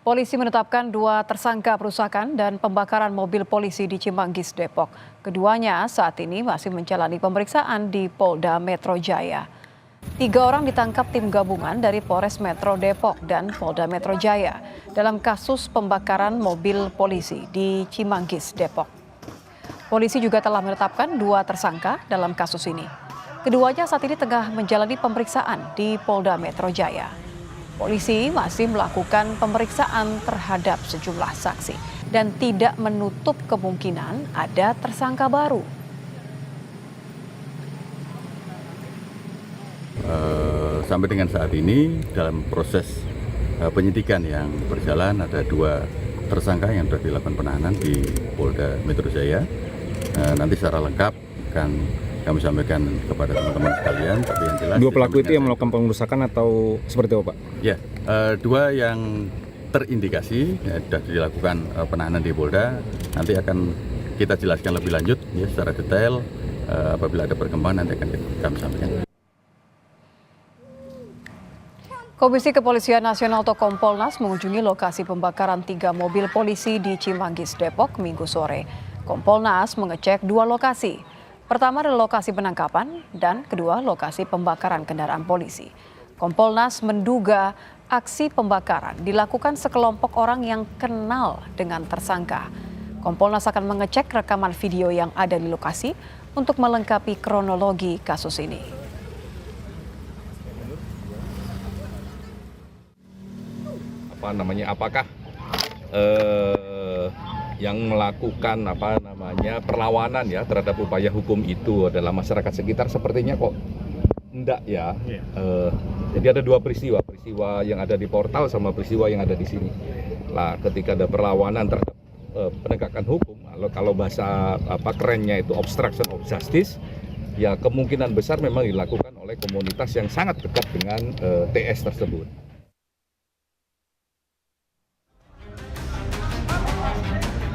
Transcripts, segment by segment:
Polisi menetapkan 2 tersangka perusakan dan pembakaran mobil polisi di Cimanggis, Depok. Keduanya saat ini masih menjalani pemeriksaan di Polda Metro Jaya. 3 orang ditangkap tim gabungan dari Polres Metro Depok dan Polda Metro Jaya dalam kasus pembakaran mobil polisi di Cimanggis, Depok. Polisi juga telah menetapkan 2 tersangka dalam kasus ini. Keduanya saat ini tengah menjalani pemeriksaan di Polda Metro Jaya. Polisi masih melakukan pemeriksaan terhadap sejumlah saksi dan tidak menutup kemungkinan ada tersangka baru. Sampai dengan saat ini dalam proses penyidikan yang berjalan ada 2 tersangka yang sudah dilakukan penahanan di Polda Metro Jaya. Nanti secara lengkap akan kami sampaikan kepada teman-teman sekalian. Tapi yang jelas 2 pelaku itu yang melakukan pengerusakan atau seperti apa, Pak? Ya, 2 yang terindikasi sudah dilakukan penahanan di Polda. Nanti akan kita jelaskan lebih lanjut ya secara detail. Apabila ada perkembangan nanti akan kami sampaikan. Komisi Kepolisian Nasional atau Kompolnas mengunjungi lokasi pembakaran 3 mobil polisi di Cimanggis, Depok, Minggu sore. Kompolnas mengecek 2 lokasi. Pertama adalah lokasi penangkapan dan kedua lokasi pembakaran kendaraan polisi. Kompolnas menduga aksi pembakaran dilakukan sekelompok orang yang kenal dengan tersangka. Kompolnas akan mengecek rekaman video yang ada di lokasi untuk melengkapi kronologi kasus ini. Apakah yang melakukan perlawanan ya terhadap upaya hukum itu adalah masyarakat sekitar? Sepertinya kok enggak ya. Jadi ada 2 peristiwa yang ada di portal sama peristiwa yang ada di sini. Nah, ketika ada perlawanan terhadap penegakan hukum, kalau bahasa kerennya itu obstruction of justice, ya kemungkinan besar memang dilakukan oleh komunitas yang sangat dekat dengan TS tersebut.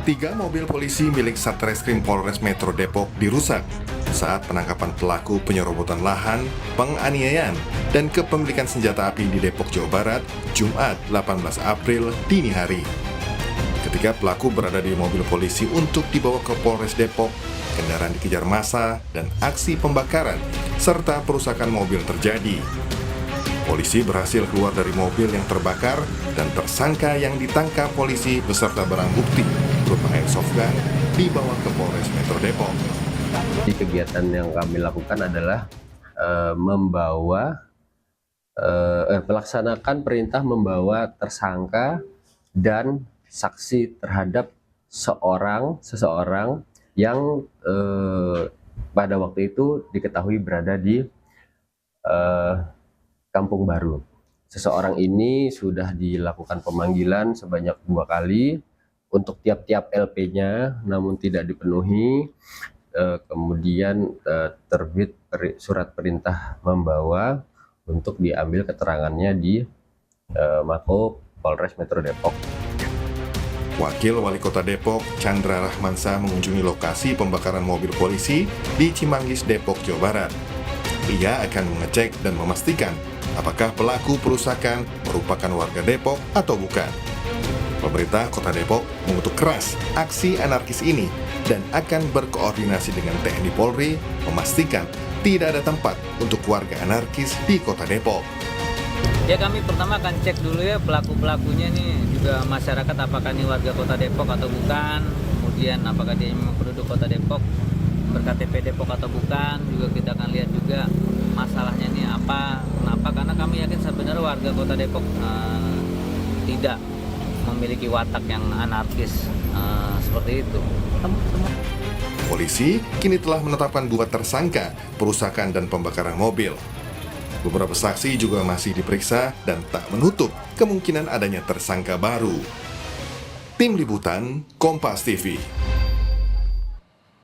3 mobil polisi milik Satreskrim Polres Metro Depok dirusak saat penangkapan pelaku penyerobotan lahan, penganiayaan, dan kepemilikan senjata api di Depok, Jawa Barat, Jumat 18 April dini hari. Ketika pelaku berada di mobil polisi untuk dibawa ke Polres Depok, kendaraan dikejar massa dan aksi pembakaran serta perusakan mobil terjadi. Polisi berhasil keluar dari mobil yang terbakar dan tersangka yang ditangkap polisi beserta barang bukti berupa airsoft gun dibawa ke Polres Metro Depok. Kegiatan yang kami lakukan adalah melaksanakan perintah membawa tersangka dan saksi terhadap seseorang yang pada waktu itu diketahui berada di Kampung Baru. Seseorang ini sudah dilakukan pemanggilan sebanyak 2 kali untuk tiap-tiap LP-nya, namun tidak dipenuhi. Kemudian terbit surat perintah membawa untuk diambil keterangannya di Mako Polres Metro Depok. Wakil Wali Kota Depok, Chandra Rahmansa mengunjungi lokasi pembakaran mobil polisi di Cimanggis, Depok, Jawa Barat. Ia akan mengecek dan memastikan apakah pelaku perusakan merupakan warga Depok atau bukan. Pemerintah Kota Depok mengutuk keras aksi anarkis ini dan akan berkoordinasi dengan TNI Polri memastikan tidak ada tempat untuk warga anarkis di Kota Depok. Ya, kami pertama akan cek dulu ya pelaku-pelakunya nih, juga masyarakat apakah ini warga Kota Depok atau bukan, kemudian apakah dia memang penduduk Kota Depok, berKTP Depok atau bukan, juga kita akan lihat juga masalahnya ini apa, kenapa, karena kami yakin sebenarnya warga Kota Depok tidak memiliki watak yang anarkis seperti itu. Polisi kini telah menetapkan 2 tersangka perusakan dan pembakaran mobil. Beberapa saksi juga masih diperiksa dan tak menutup kemungkinan adanya tersangka baru. Tim Liputan Kompas TV.